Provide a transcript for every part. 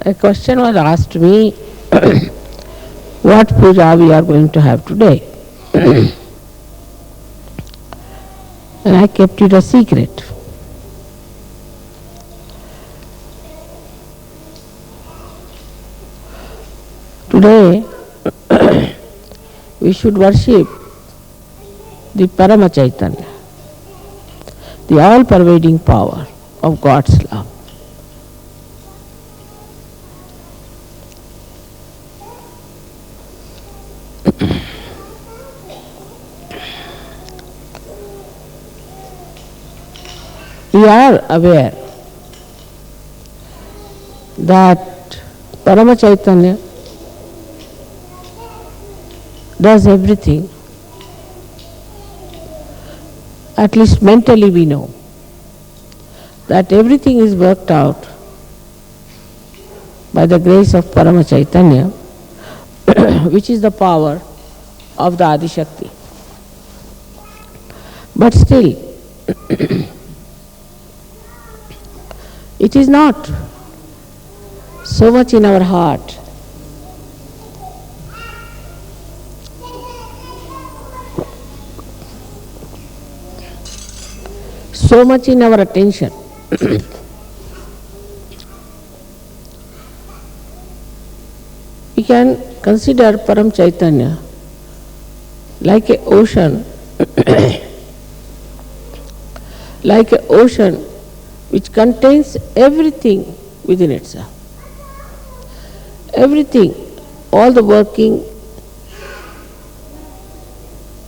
A question was asked me what puja we are going to have today. And I kept it a secret. Today we should worship the Paramchaitanya, the all-pervading power of God's love. We are aware that Paramchaitanya does everything. At least mentally we know that everything is worked out by the grace of Paramchaitanya, which is the power of the Adi Shakti. But still, it is not so much in our heart. So much in our attention. We can consider Paramchaitanya like an ocean, like an ocean which contains everything within itself. Everything, all the working,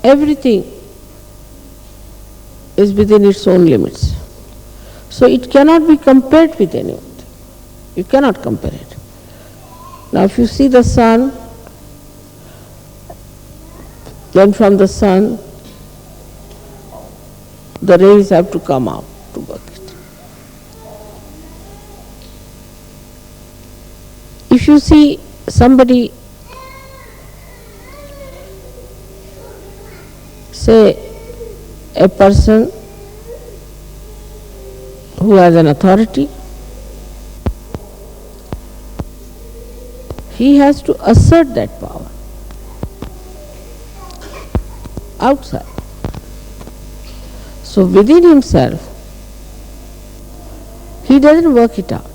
everything is within its own limits. So it cannot be compared with anyone. You cannot compare it. Now if you see the sun, then from the sun the rays have to come out to work it. If you see somebody, say a person who has an authority, he has to assert that power outside. So within himself, he doesn't work it out.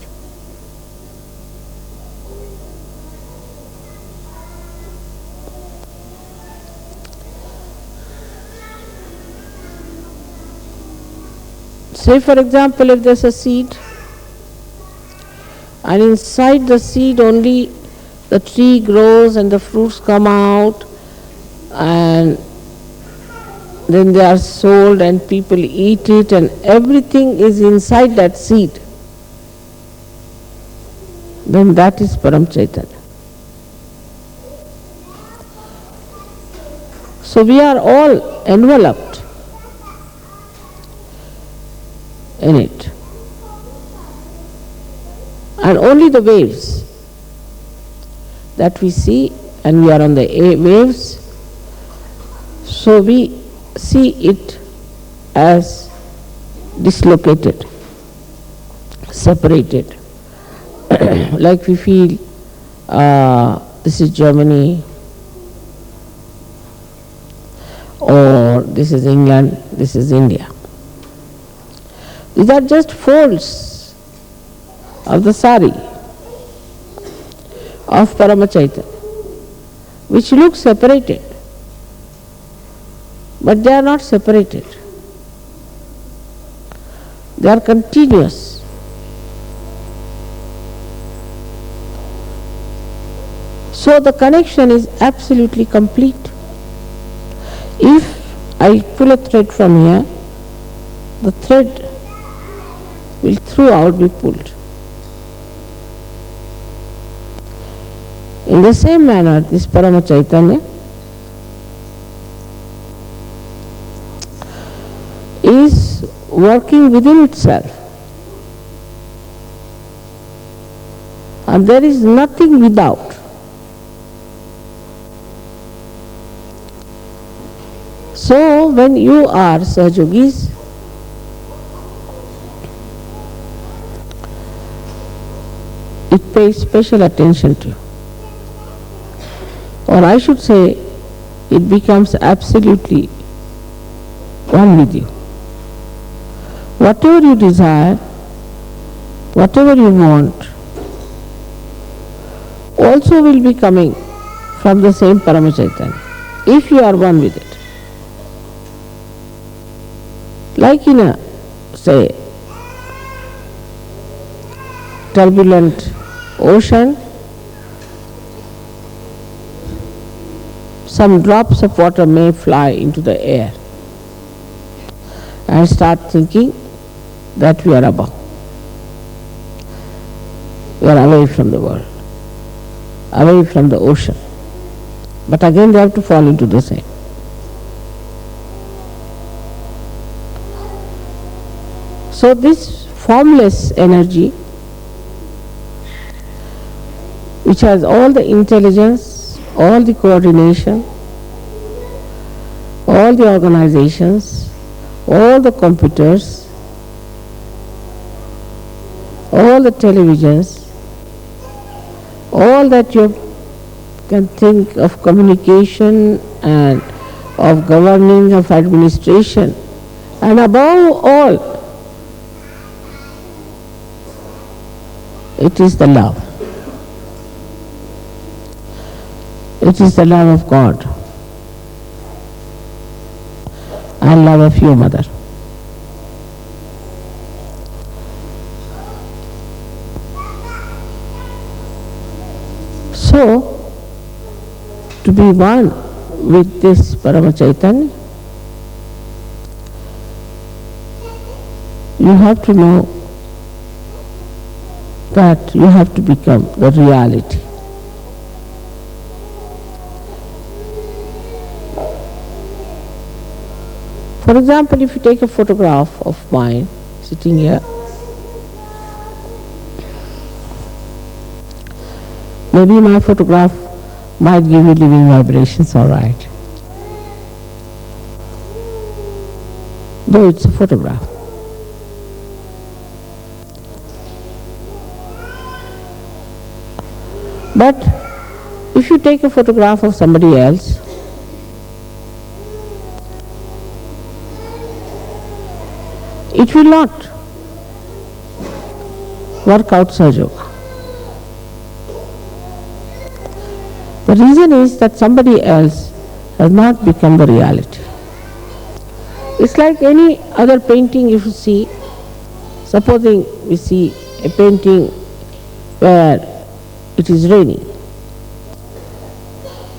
Say for example, if there's a seed, and inside the seed only the tree grows and the fruits come out, and then they are sold and people eat it, and everything is inside that seed, then that is Paramchaitanya. So we are all enveloped in it. And only the waves that we see, and we are on the waves, so we see it as dislocated, separated. Like we feel this is Germany, or this is England, this is India. These are just folds of the sari of Paramchaitanya, which look separated, but they are not separated. They are continuous. So the connection is absolutely complete. If I pull a thread from here, the thread will throughout be pulled. In the same manner, this Paramchaitanya is working within itself, and there is nothing without. So when you are Sahajogis, it pays special attention to you. Or I should say, it becomes absolutely one with you. Whatever you desire, whatever you want, also will be coming from the same Paramchaitanya, if you are one with it. Like in a, say, turbulent ocean, some drops of water may fly into the air and start thinking that we are above. We are away from the world, away from the ocean. But again they have to fall into the same. So this formless energy, which has all the intelligence, all the coordination, all the organizations, all the computers, all the televisions, all that you can think of communication and of governing, of administration, and above all, it is the love. It is the love of God and love of your mother. So, to be one with this Paramchaitanya, you have to know that you have to become the reality. For example, if you take a photograph of mine sitting here, maybe my photograph might give you living vibrations, all right. Though it's a photograph. But if you take a photograph of somebody else, it will not work out Sahaja. The reason is that somebody else has not become the reality. It's like any other painting if you see. Supposing we see a painting where it is raining.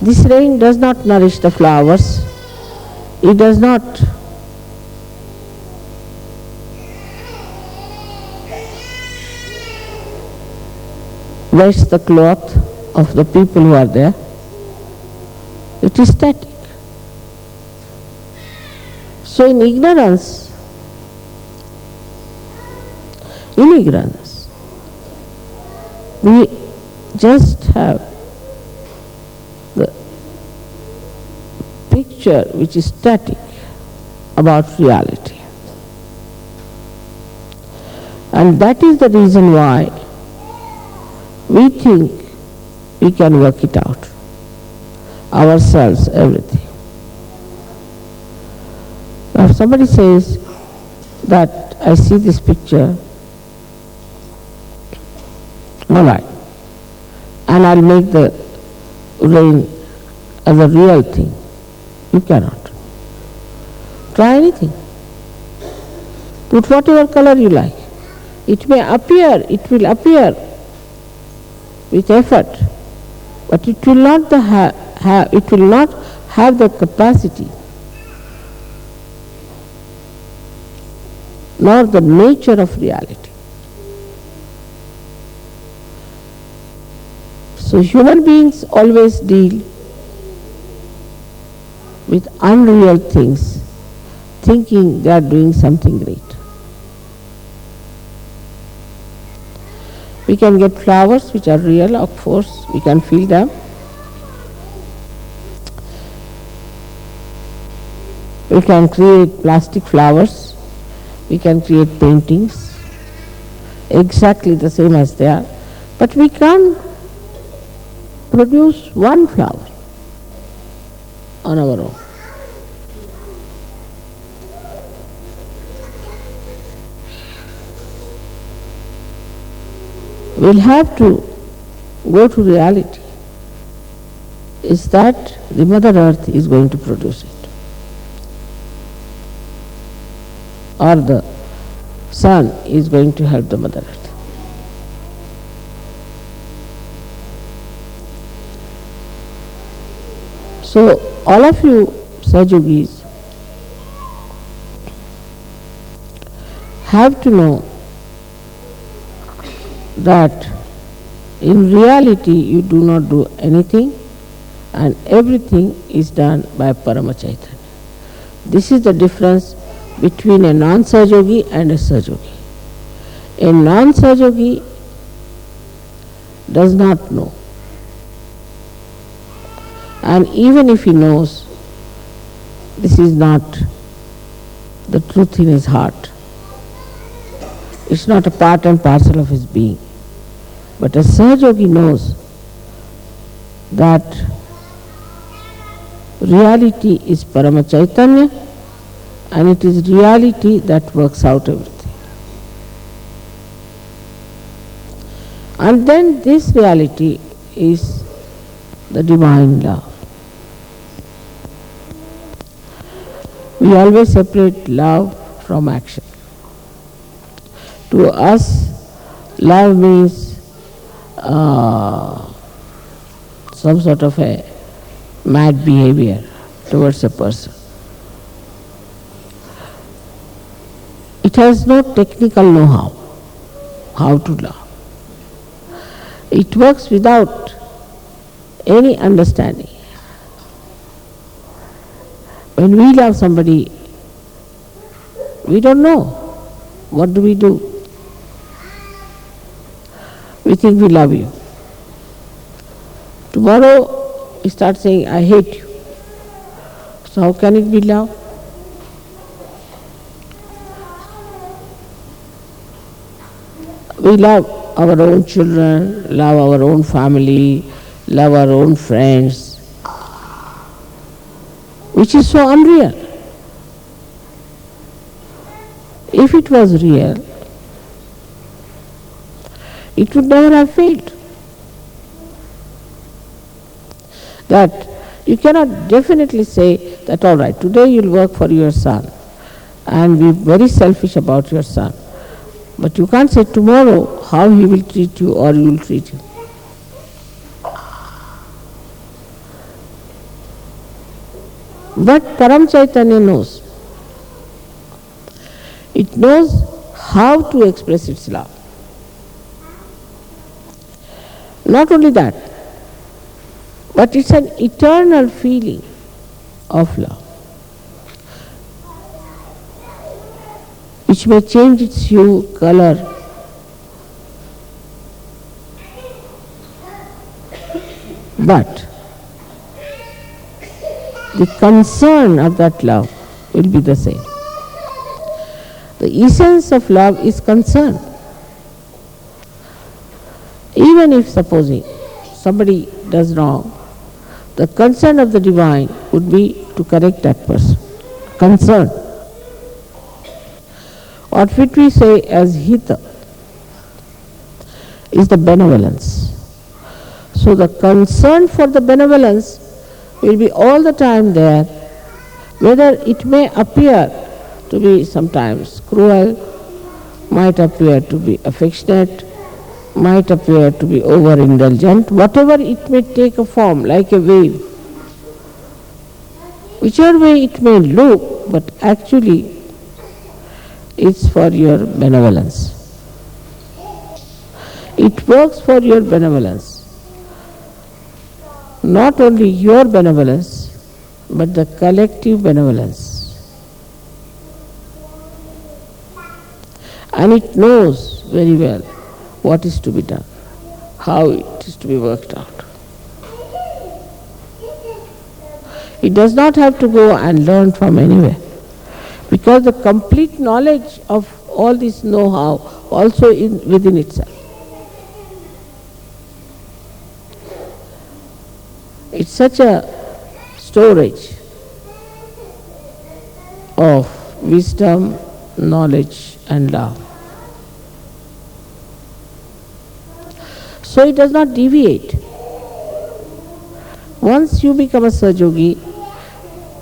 This rain does not nourish the flowers. It does not wash the cloth of the people who are there. It is static. So in ignorance, we just have the picture which is static about reality. And that is the reason why we think we can work it out, ourselves, everything. Now if somebody says that I see this picture, all right, and I'll make the rain as a real thing. You cannot. Try anything. Put whatever color you like. It may appear, it will appear with effort, but it will not have the capacity nor the nature of reality. So human beings always deal with unreal things, thinking they are doing something great. We can get flowers which are real, of course, we can feel them. We can create plastic flowers, we can create paintings, exactly the same as they are. But we can't produce one flower on our own. We'll have to go to reality. Is that the Mother Earth is going to produce it, or the sun is going to help the Mother Earth. So all of you Sahajogis have to know that in reality you do not do anything and everything is done by Paramchaitanya. This is the difference between a non-Sahajogi and a Sahajogi. A non-Sahajogi does not know. And even if he knows, this is not the truth in his heart. It's not a part and parcel of his being. But a Sahajogi knows that reality is Paramchaitanya and it is reality that works out everything. And then this reality is the divine love. We always separate love from action. To us, love means some sort of a mad behavior towards a person. It has no technical know-how how to love. It works without any understanding. When we love somebody, we don't know. What do? We think we love you. Tomorrow we start saying, I hate you. So how can it be love? We love our own children, love our own family, love our own friends, which is so unreal. If it was real, it would never have failed. That you cannot definitely say that, all right, today you'll work for your son and be very selfish about your son. But you can't say tomorrow how he will treat you or you will treat him. But Paramchaitanya knows. It knows how to express its love. Not only that, but it's an eternal feeling of love, which may change its hue, color, but the concern of that love will be the same. The essence of love is concern. Even if, supposing, somebody does wrong, the concern of the divine would be to correct that person. Concern. What we say as hita is the benevolence. So the concern for the benevolence will be all the time there, whether it may appear to be sometimes cruel, might appear to be affectionate, might appear to be overindulgent, whatever it may take a form, like a wave. Whichever way it may look, but actually it's for your benevolence. It works for your benevolence. Not only your benevolence, but the collective benevolence. And it knows very well what is to be done, how it is to be worked out. It does not have to go and learn from anywhere, because the complete knowledge of all this know-how also within itself. It's such a storage of wisdom, knowledge and love. So it does not deviate. Once you become a Sahaja,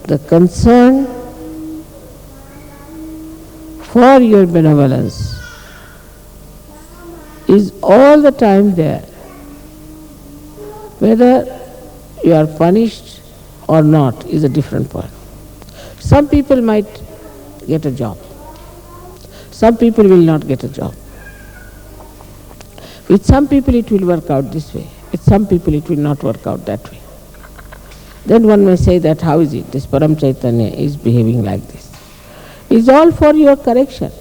the concern for your benevolence is all the time there. Whether you are punished or not is a different point. Some people might get a job. Some people will not get a job. With some people it will work out this way. With some people it will not work out that way. Then one may say that how is it this Paramchaitanya is behaving like this? It's all for your correction.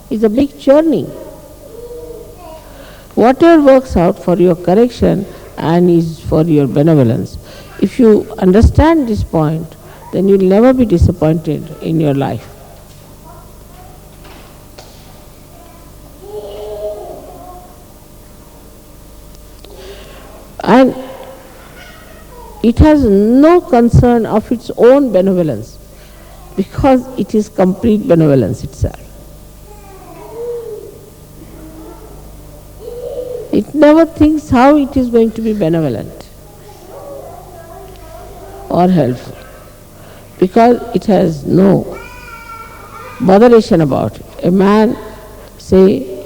It's a big journey. Whatever works out for your correction and is for your benevolence. If you understand this point, then you will never be disappointed in your life. And it has no concern of its own benevolence, because it is complete benevolence itself. It never thinks how it is going to be benevolent or helpful, because it has no botheration about it. A man, say,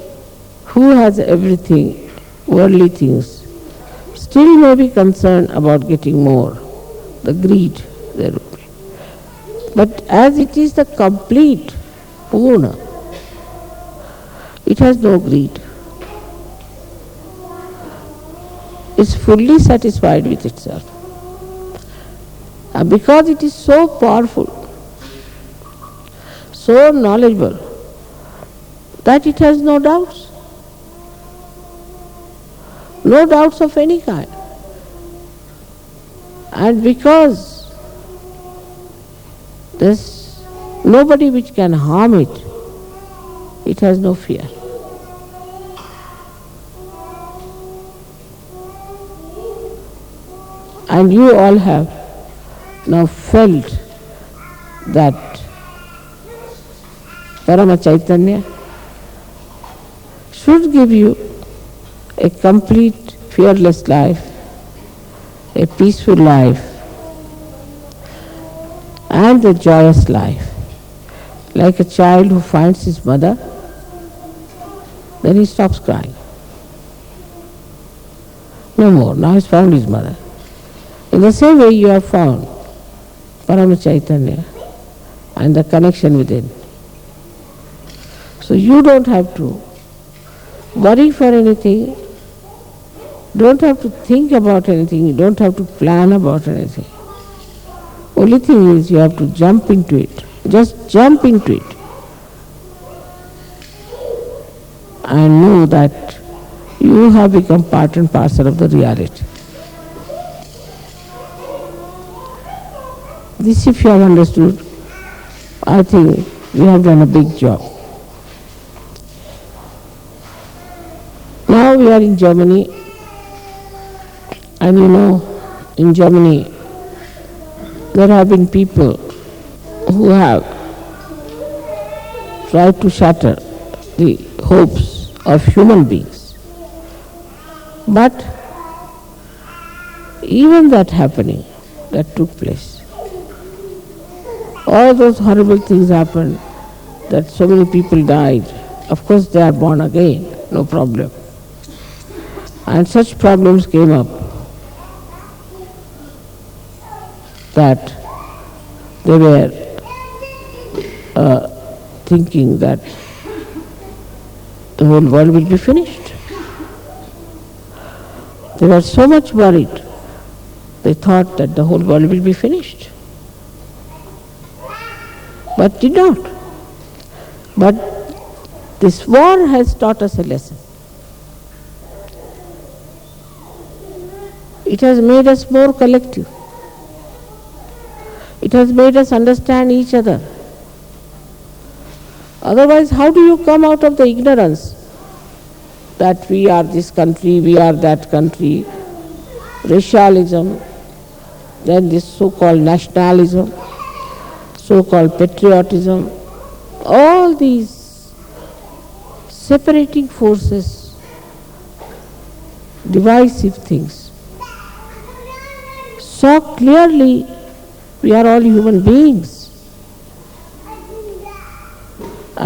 who has everything, worldly things, still may be concerned about getting more, the greed there would be. But as it is the complete Purna, it has no greed. It's fully satisfied with itself. And because it is so powerful, so knowledgeable, that it has no doubts. No doubts of any kind. And because there's nobody which can harm it, it has no fear. And you all have now felt that Paramchaitanya should give you a complete, fearless life, a peaceful life, and a joyous life. Like a child who finds his mother, then he stops crying. No more, now he's found his mother. In the same way you have found Paramchaitanya and the connection within. So you don't have to worry for anything, don't have to think about anything, you don't have to plan about anything. Only thing is you have to jump into it. Just jump into it. And know that you have become part and parcel of the reality. This if you have understood, I think we have done a big job. Now we are in Germany, and you know, in Germany there have been people who have tried to shatter the hopes of human beings. But even that happening, that took place, all those horrible things happened, that so many people died. Of course they are born again, no problem. And such problems came up that they were thinking that the whole world will be finished. They were so much worried. They thought that the whole world will be finished. But did not. But this war has taught us a lesson. It has made us more collective. It has made us understand each other. Otherwise, how do you come out of the ignorance that we are this country, we are that country, racialism, then this so-called nationalism, so-called patriotism, all these separating forces, divisive things. So clearly we are all human beings.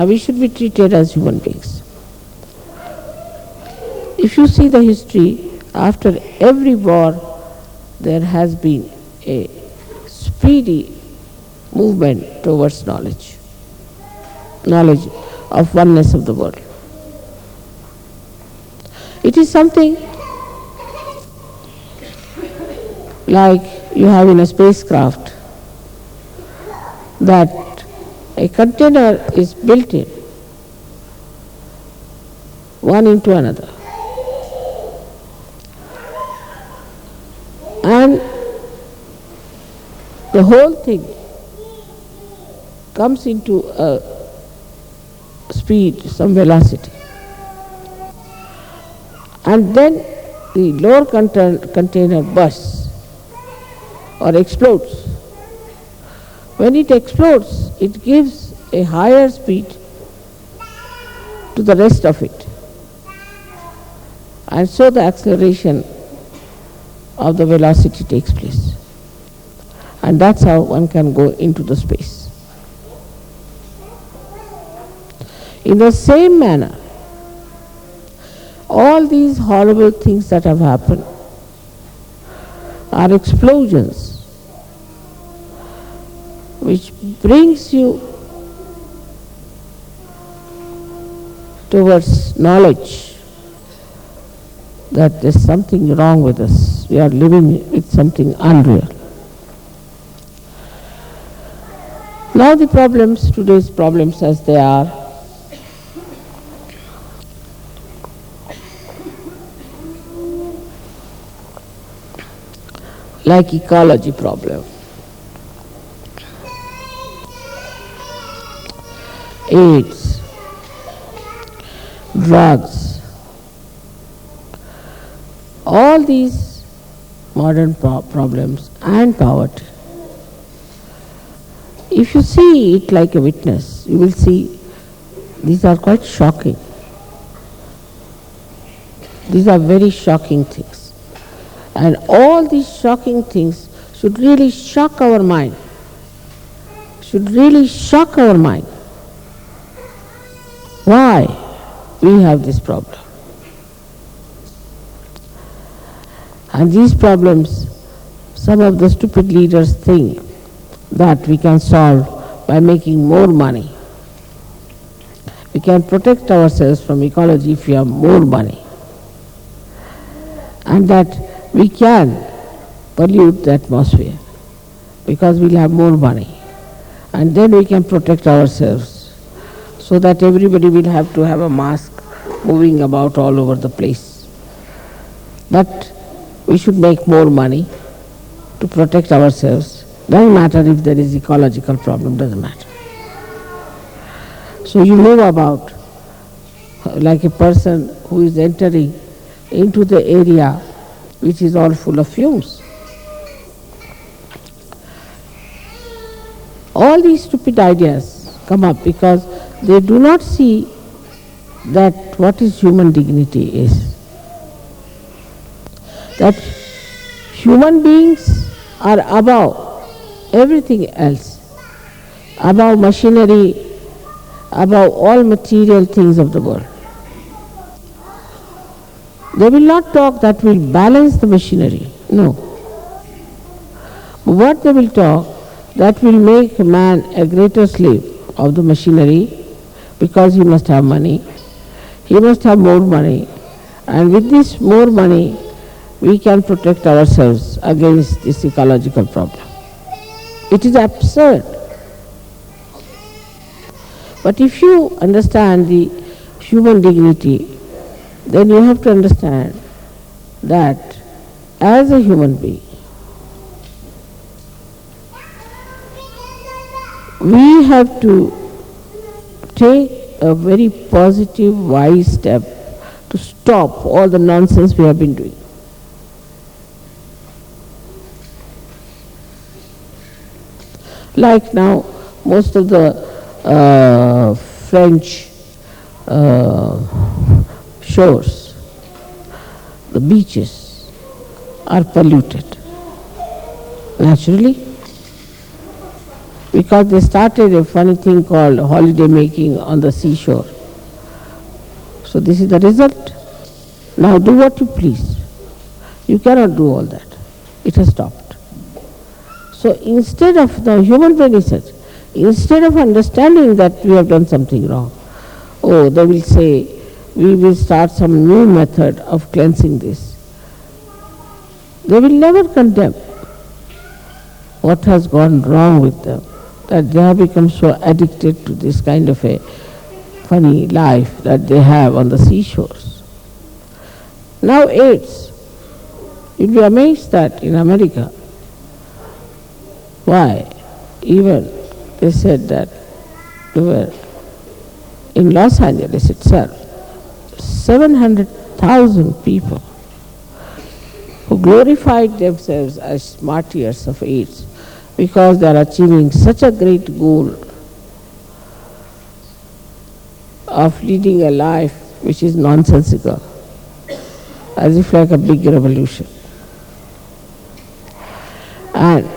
We should be treated as human beings. If you see the history, after every war there has been a speedy movement towards knowledge of oneness of the world. It is something like you have in a spacecraft, that a container is built in, one into another. And the whole thing comes into a speed, some velocity. And then the lower container bursts or explodes. When it explodes, it gives a higher speed to the rest of it. And so the acceleration of the velocity takes place. And that's how one can go into the space. In the same manner, all these horrible things that have happened are explosions which brings you towards knowledge that there's something wrong with us. We are living with something unreal. Now the problems, today's problems as they are, like ecology problem, AIDS, drugs, all these modern problems and poverty. If you see it like a witness, you will see these are quite shocking. These are very shocking things. And all these shocking things should really shock our mind. Should really shock our mind. Why we have this problem? And these problems, some of the stupid leaders think that we can solve by making more money. We can protect ourselves from ecology if we have more money. And that we can pollute the atmosphere because we'll have more money. And then we can protect ourselves so that everybody will have to have a mask moving about all over the place. But we should make more money to protect ourselves. Doesn't matter if there is ecological problem, doesn't matter. So you move about like a person who is entering into the area which is all full of fumes. All these stupid ideas come up because they do not see that what is human dignity is. That human beings are above everything else, above machinery, above all material things of the world. They will not talk that will balance the machinery, no. What they will talk, that will make a man a greater slave of the machinery because he must have money, he must have more money, and with this more money we can protect ourselves against this ecological problem. It is absurd. But if you understand the human dignity, then you have to understand that as a human being, we have to take a very positive, wise step to stop all the nonsense we have been doing. Like now, most of the French shores, the beaches are polluted naturally, because they started a funny thing called holiday making on the seashore. So this is the result. Now do what you please. You cannot do all that. It has stopped. So instead of, the human brain is such, instead of understanding that we have done something wrong, oh, they will say, we will start some new method of cleansing this. They will never condemn what has gone wrong with them, that they have become so addicted to this kind of a funny life that they have on the seashores. Now AIDS, you'll be amazed that in America, why? Even they said that they were in Los Angeles itself, 700,000 people who glorified themselves as martyrs of AIDS because they are achieving such a great goal of leading a life which is nonsensical, as if like a big revolution. And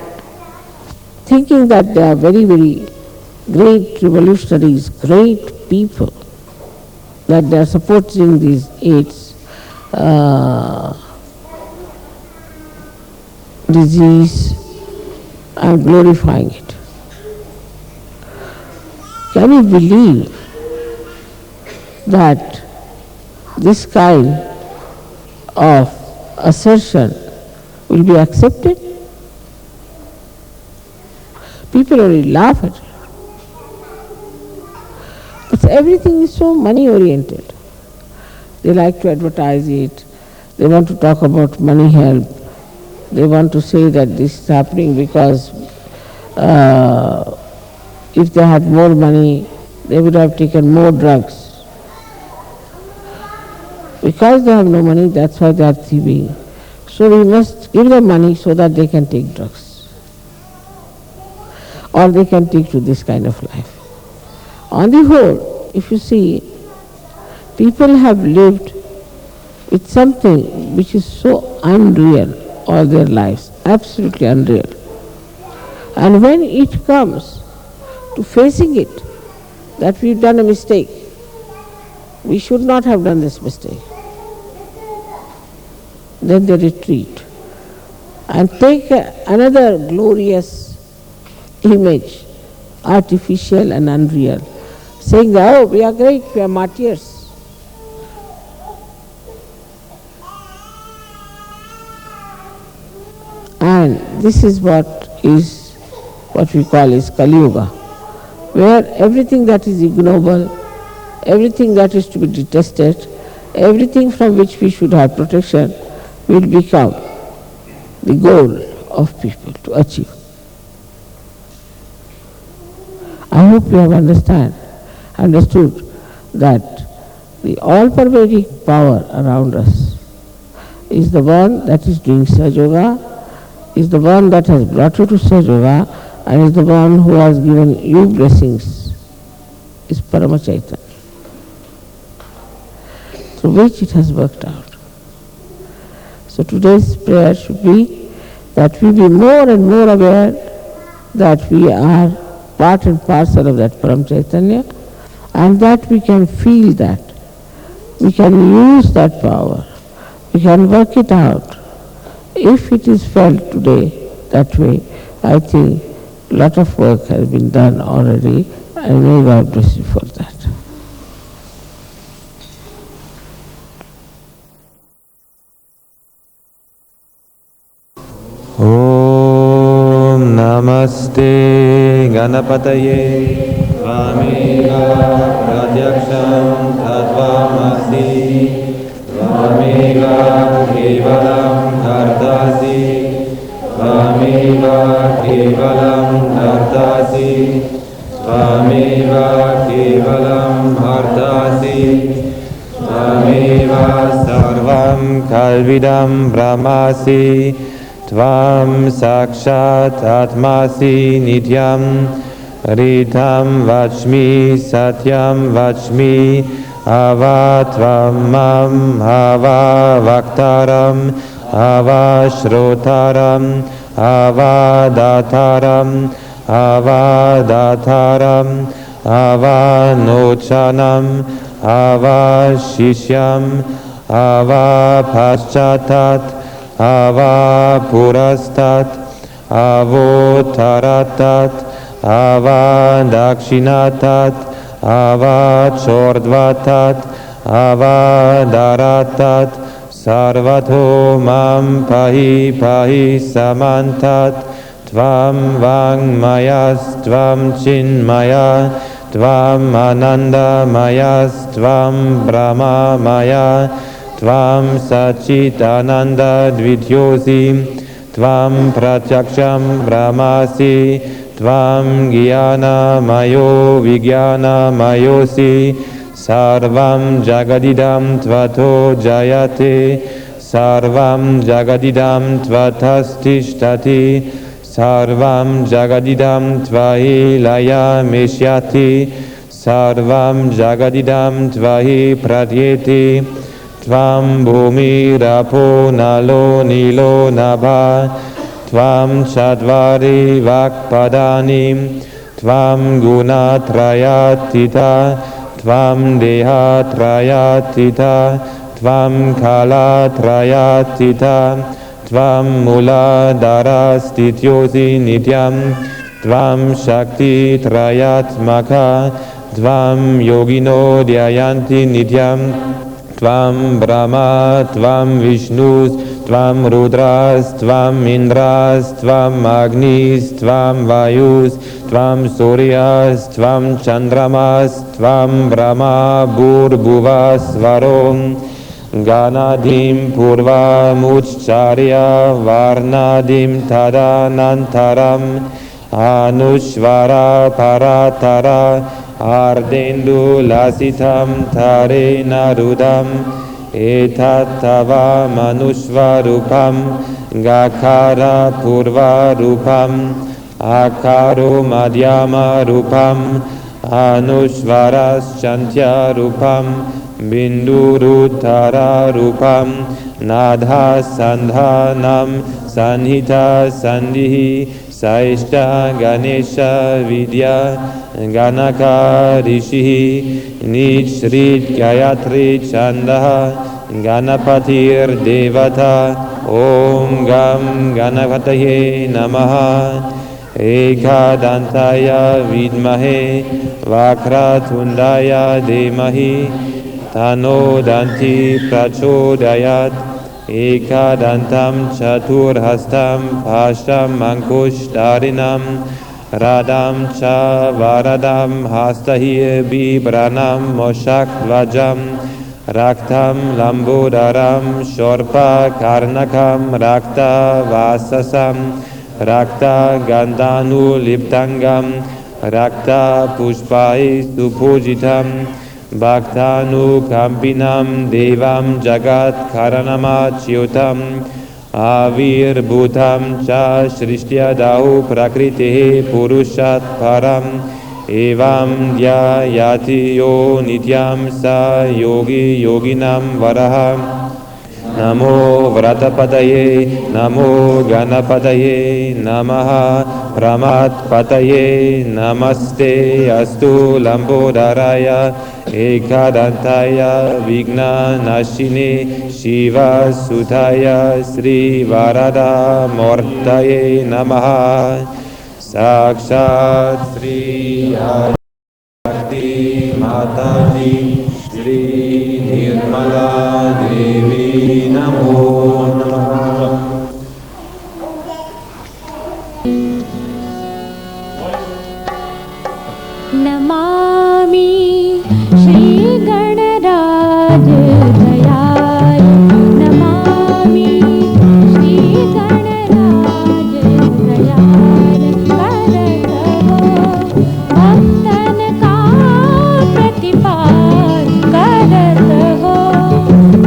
thinking that they are very, very great revolutionaries, great people, that they are supporting these AIDS disease and glorifying it. Can you believe that this kind of assertion will be accepted? People only laugh at it. But everything is so money oriented. They like to advertise it. They want to talk about money help. They want to say that this is happening because if they had more money, they would have taken more drugs. Because they have no money, that's why they are thieving. So we must give them money so that they can take drugs. Or they can take to this kind of life. On the whole, if you see, people have lived with something which is so unreal all their lives, absolutely unreal. And when it comes to facing it, that we've done a mistake, we should not have done this mistake, then they retreat and take another glorious image, artificial and unreal, saying that, oh, we are great, we are martyrs. And this is what we call is Kali Yuga, where everything that is ignoble, everything that is to be detested, everything from which we should have protection will become the goal of people to achieve. I hope you have understood that the all-pervading power around us is the one that is doing Sahaja Yoga, is the one that has brought you to Sahaja Yoga, and is the one who has given you blessings, is Paramchaitanya, through which it has worked out. So today's prayer should be that we be more and more aware that we are part and parcel of that Paramchaitanya, and that we can feel that, we can use that power, we can work it out. If it is felt today that way, I think a lot of work has been done already, and may God bless you for that. Om Namaste Ganapataye Vamega Pratyaksham Tattvamasi Vamega Kevalam Dhartasi Vamega Kevalam Dhartasi Vamega Kevalam Dhartasi Vameva Sarvam Kalvidam Brahmasi Tvam sakshat atmasi nityam ritam vachmi satyam vachmi avatvam mam ava vaktaram ava shrotaram ava dataram ava dataram ava nochanam ava shishyam ava paschatat ava purastat avotaratat ava dakshinatat ava chordvatat ava daratat sarvato mam pahi pahi samantat tvam vangmayas tvam chinmaya tvam ananda mayas tvam brahma maya tvam sachitananda dvidyosi tvam pratyaksham brahmasi tvam gyana mayo vigyana mayosi sarvam jagadidam tvato jayate sarvam jagadidam tvatasthishtati sarvam jagadidam tvahi laya meshyati sarvam jagadidam tvahi pradyeti tvam bhumi rapo nalo nilo nabha tvam chadvari vakpadani tvam gunatrayatita tvam dehatrayatita tvam kalatrayatita tvam muladharastityosi nityam tvam shakti trayatmaka tvam yogino dhyayanti nityam tvam brahma tvam vishnus tvam rudras tvam indras tvam agnis tvam vayus tvam suryas tvam chandramas tvam brahma bhurbhuvas varom ganadim purva muccharya varnadim tadanantaram anushvara paratara ardendu lasitam tare narudam etatava manushvarupam gakara purva rupam akaro madhyama rupam anushvaras chantya rupam bindurutara rupam nadha sandhanam sanhita sandhi saishta ganesha vidya ganaka rishi nishrit gayatri chandaha ganapatir devata om gam ganapataye namaha ekadantaya vidmahe vakratundaya demahi tano danti prachodayat ekadantam chaturhastam pashtam ankush dharinam radam cha varadam hastahi bibranam moshak vajam raktam lambodaram shorpa karnakam rakta vasasam rakta gandhanu liptangam rakta pushpai supujitam bhaktanu kampinam devam jagat karanamachyutam avir bhutam cha shristya dahu prakrite purushat param evam dhyayati yo nityam sa yogi yoginam varaham Namo Vratapadaye, Namo Ganapadaye, Namaha Pramatpadaye, Namaste Astu Lambodharaya, Ekadantaya, Vigna Nashine, Shiva Sutaya, Sri Varada Mortaye, Namaha Sakshat Sri Aditi Mataji, Sri Nirmala Devi Namo Namaha. Namami Shri Ganaraj Dayal Namami Shri Ganaraj Dayal Karat ho Bhaktan ka pratipal Karat ho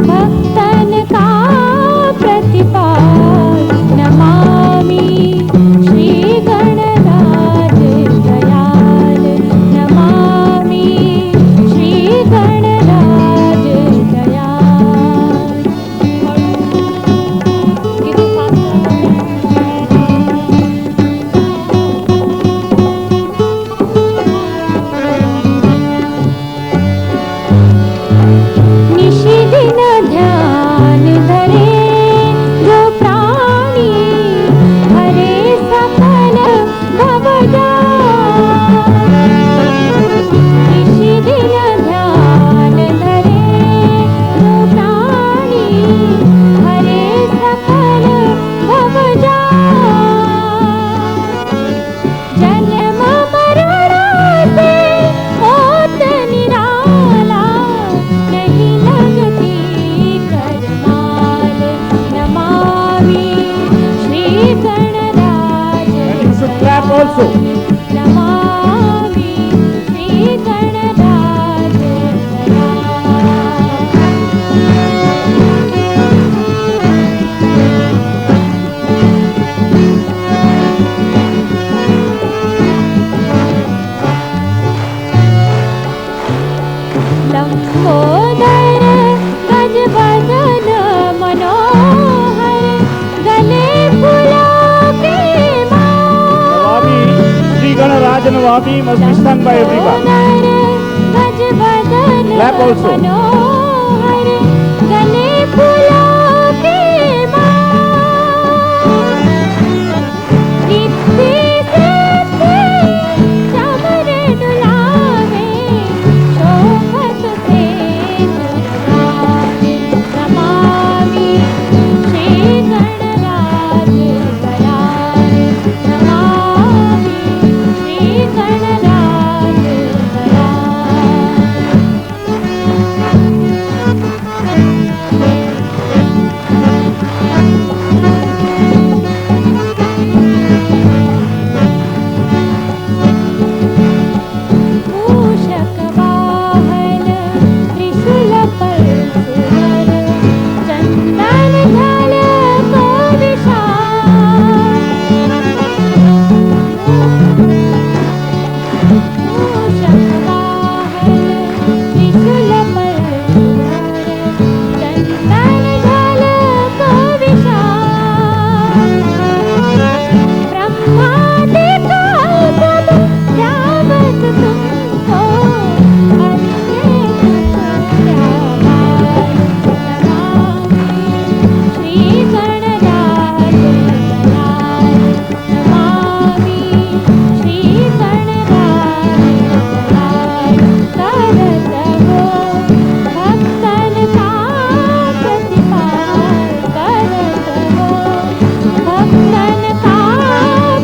Bhaktan ka also. Namami Shri गणराज लंबोदर गजवदन मनोहर गले फूलों के Navami, Sri Ganaraj Navami must be sung by everyone. गजवदन Clap also. मनोहर गले फूलों के नित्य सिद्धि चमर डुलावे शोभत से दुर्गावे नमामि श्री गणराज गराज नमामि श्री गणराज मूषक वाहन त्रिशूल पर सुर चंदन झल को विशाल मूषक वाहन त्रिशूल पर सुर चंदन झल को विशाल ब्रह्मादि कल्प जावत तुमको अर्घ्य तुझ्यावार नमामि श्री गणराज नमामि श्री गणराज करत हो भक्तन का प्रतिपाल करत हो भक्तन का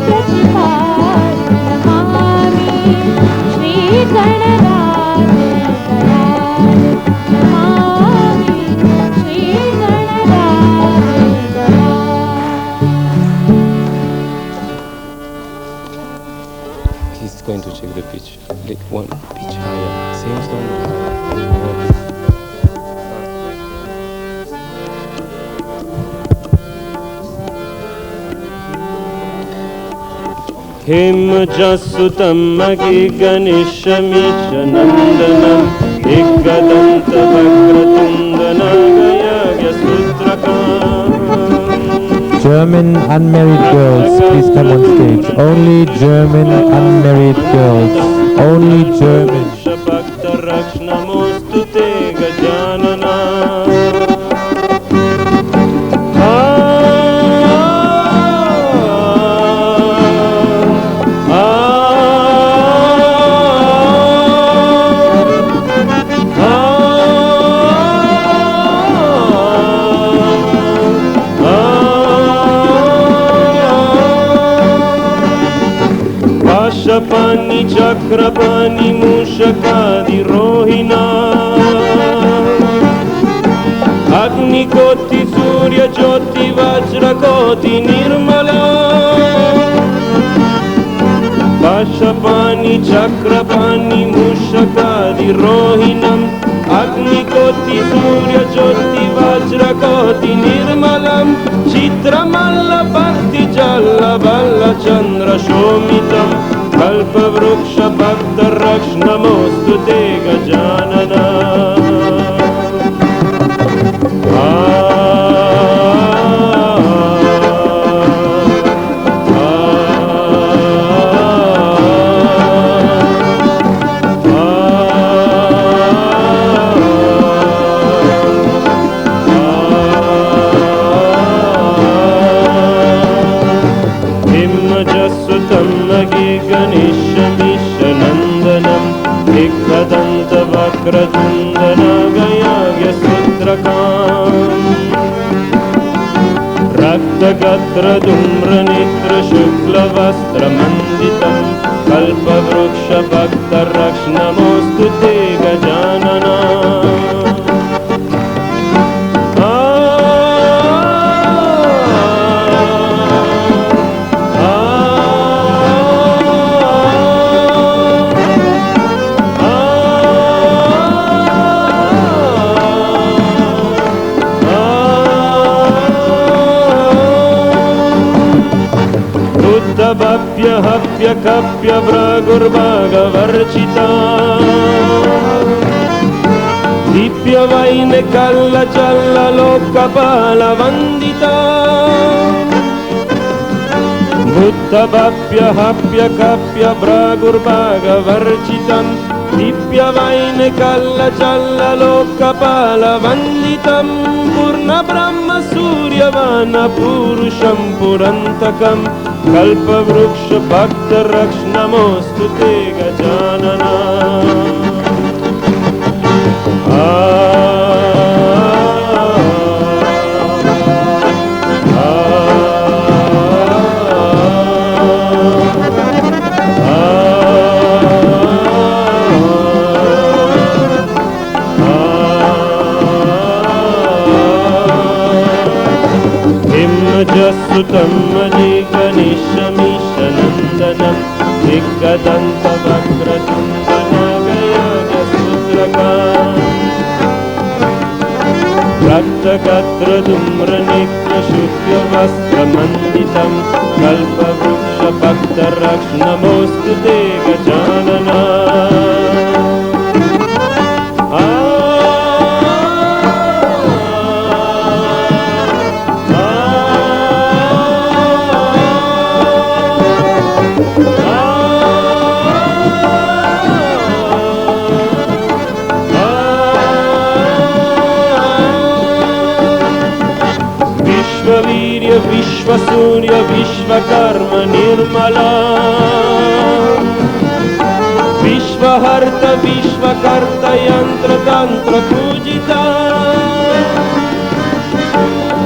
प्रतिपाल नमामि श्री गणराज नमामि श्री गणराज He's going to check the pitch. One pitch higher. Same song. हेमजसुतं मगे गणेशमीशनन्दनं एकदन्तवक्रतुण्डनागयाग्यसूत्रकाम् German unmarried girls, please come on stage. Only German unmarried girls. Only German. भक्तरक्षणमोऽस्तु ते गजानना पाशपानि चक्रपाणि मूषकादिरोहिणा अग्निकोटि सूर्यज्योति वज्रकोटि निर्मला पाशपानि चक्रपाणि मूषकादिरोहिणम् अग्निकोटि सूर्यज्योति वज्रकोटि निर्मलं चित्रमल्लभक्ति जल्लवल्लचन्द्रशोभितं कल्पवृक्षभक्तरक्षणमोऽस्तु ते गजानना गणेशमीशनन्दनं एकदन्तवक्रतुण्डनागयाग्यसूत्रकाम् रक्तगत्रधूम्रनेत्रशुक्लवस्त्रमण्डितं कल्पवृक्षभक्तरक्षणमोऽस्तु ते गजानना भुत्तभप्य कप्य भ्रगुर्भागवर्चिता दीप्य वैन कल्ल चल्ल लोकपाल वन्दिता भुत्तभप्य कप्य भ्रगुर्भागवर्चितं दीप्य वैन कल्ल चल्ल लोकपाल वन्दितं पूर्ण ब्रह्म सूर्यवान पुरुषं पुरन्तकं कल्पवृक्ष भक्त रक्ष नमोऽस्तु ते गजानना सुतं मजिगणेशमीशनन्दनं दिग्गदन्तवक्रतुण्डनागयागसूत्रकान् रक्तगत्रधूम्रनेत्रशुभ्रवस्त्रमण्डितं कल्पवृक्षभक्तरक्ष नमोऽस्तु ते गजानना विश्वसूर्य विश्वकर्म निर्मला विश्वहर्त विश्वकर्ता यंत्र तंत्र पूजिता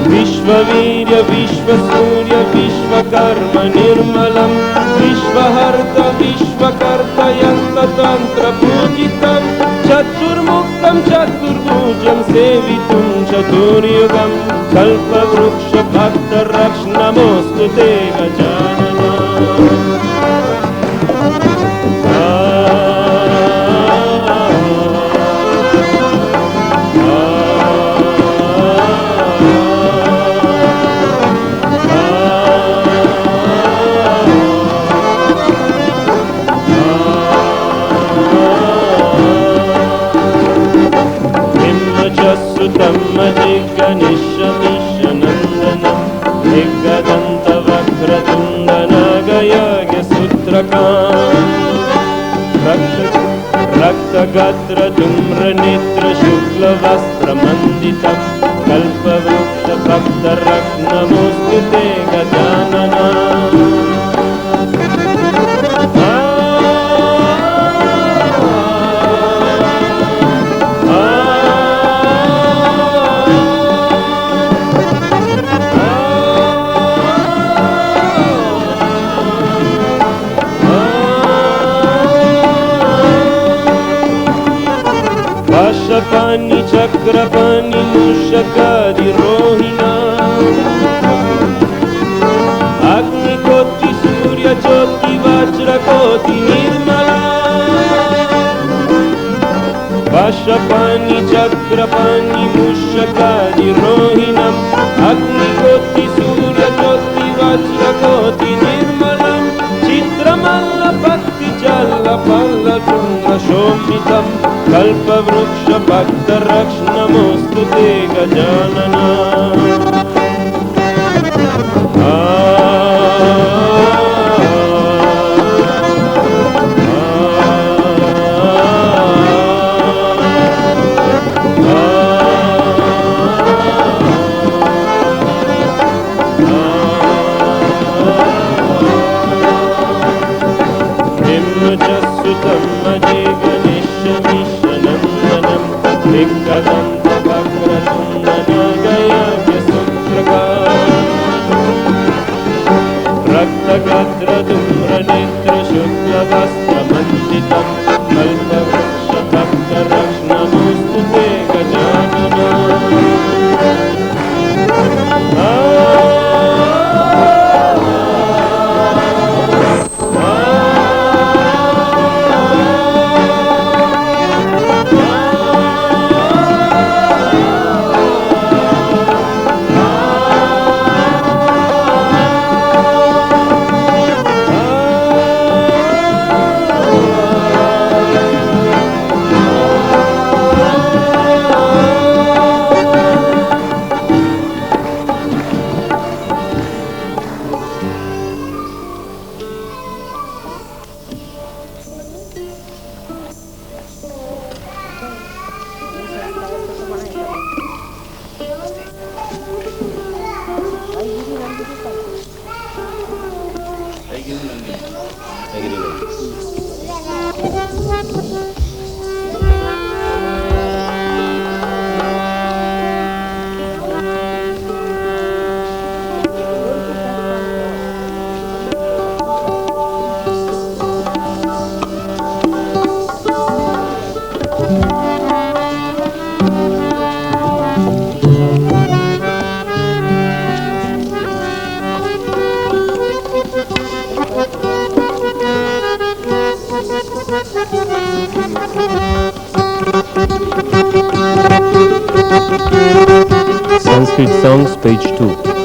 विश्ववीर्य विश्वसूर्य विश्वकर्म निर्मलं विश्वहर्त विश्वकर्ता यंत्र तंत्र पूजितं चतुर्मुखं चतुर्भुजं सेवितुं चतुर्युगं कल्पवृक्ष भक्त रक्ष नमोऽस्तु ते गजानना गणेशमीशनन्दनं दिग्गदन्तवक्रतुण्डनागयाग्यसूत्रकान् रक्तगात्रधूम्रनेत्रशुक्लवस्त्रमण्डितं कल्पवृक्षभक्तरक्ष नमोऽस्तु ते गजानना पानी चक्रपाणि मूषकादिरोहिणा अग्निकोटि सूर्य ज्योति वज्रकोटि निर्मला पाशपाणि चक्रपाणि मूषकादिरोहिणम् अग्निकोटि सूर्य ज्योति वज्रकोटि निर्मलं चित्रमल्ल भक्ति जल पल्ल चुन्द्र शोभितं कल्पवृक्ष भक्त रक्ष नमोऽस्तु ते Gajanana Sanskrit songs, page 2.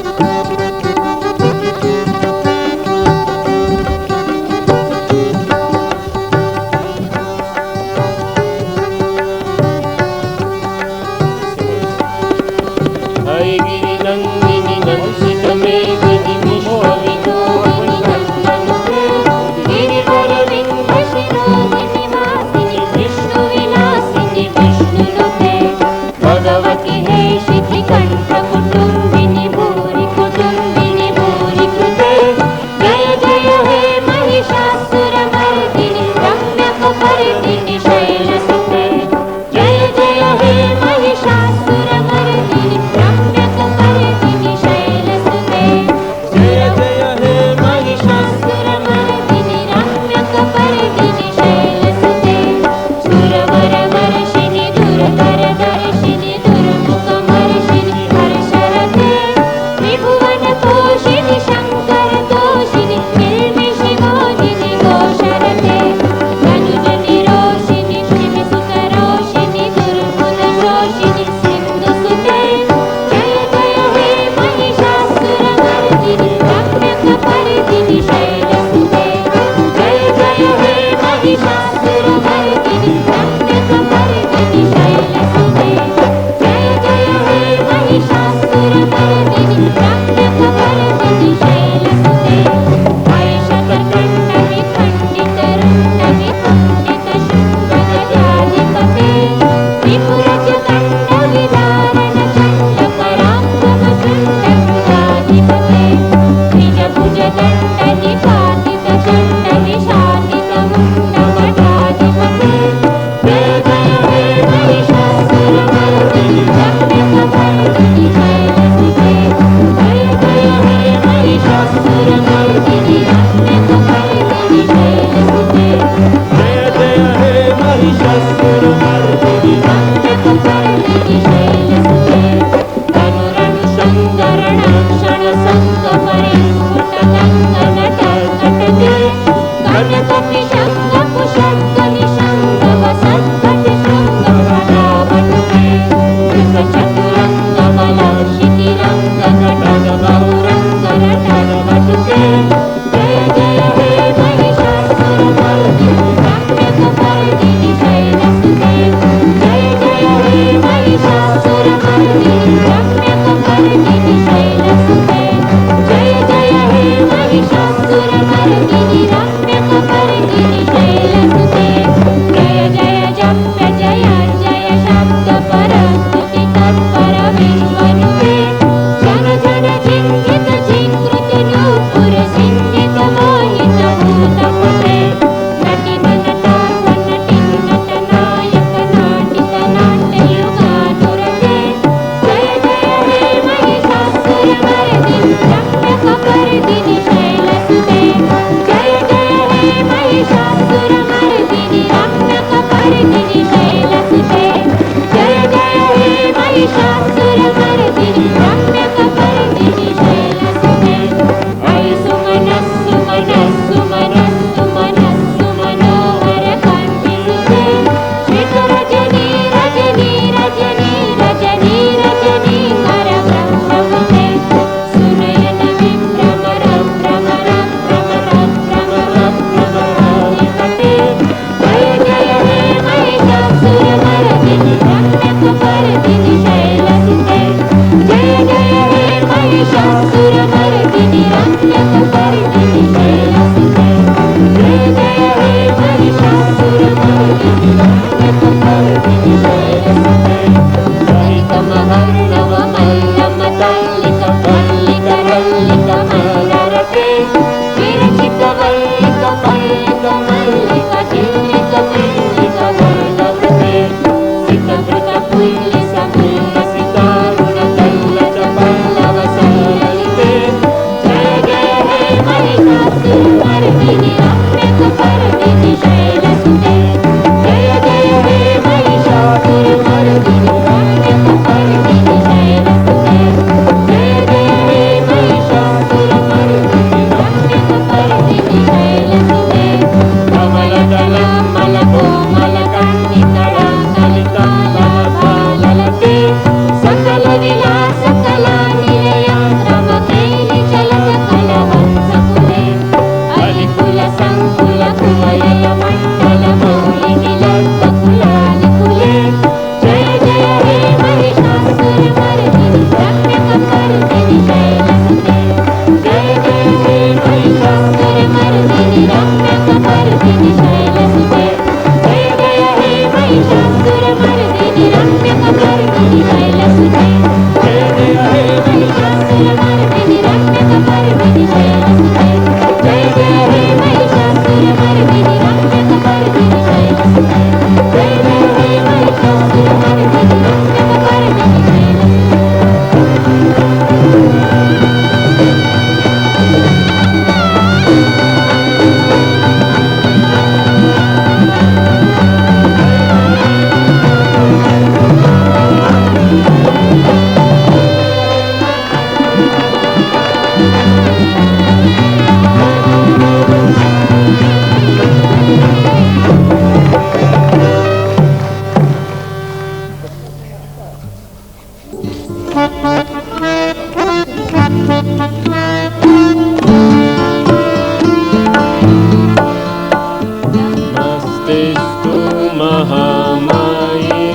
Namastestu Mahamaye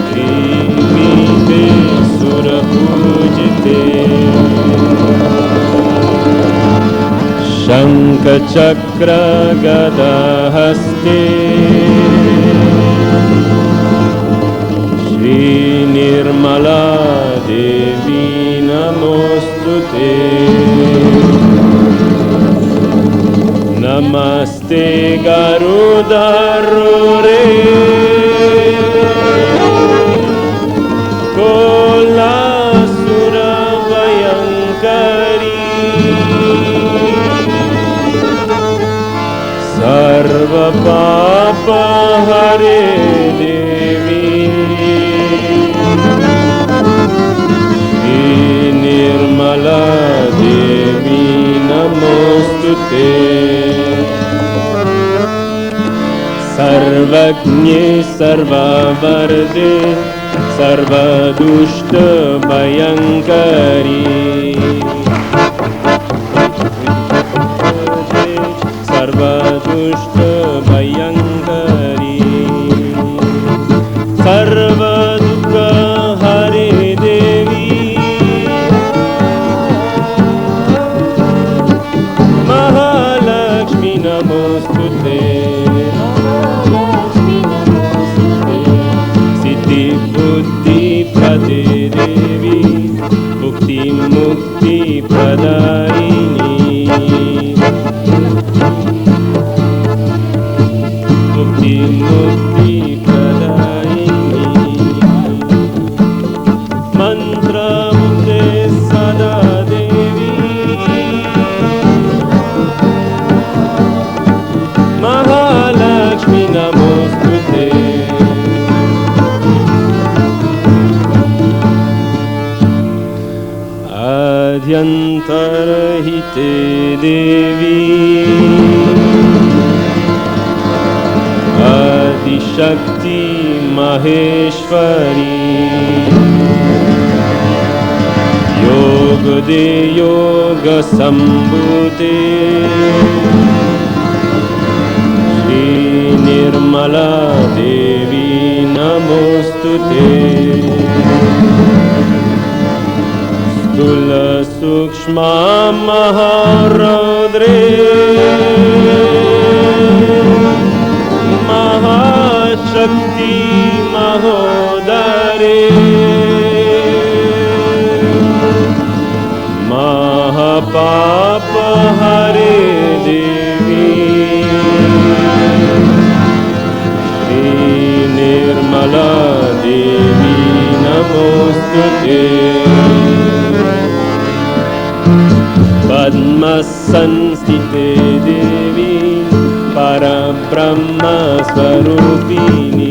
Trivite Surapujite Shankha Chakra Gada Haste Shri Nirmala Devi Namostute Namaste Garudarure Kolasura Vayankari Sarva Papa Hare Devi Shri Nirmala Devi Namostute Sarvajñe Sarvavarde Sarvadushta Bhayankari Sarvadushta Bhayankari Sarvadukha Hare Devi Mahalakshmi Namostute Siddhi Buddhi Prade Devi Bhukti Mukti Pradaini Bhukti Mukti Pradaini Mantra Mukte Sada Devi Mahalakshmi Namostute Adyantarahite Devi Adishakti Maheshwari Yoga De Yoga Sambhute Shri Nirmala Devi Namostute Stula Sukshma Maharaudre Mahashakti Mahodare Mahapapa Hare Devi Shri Nirmala Devi Namostute Padma Sanstite Devi Parabrahma Swarupini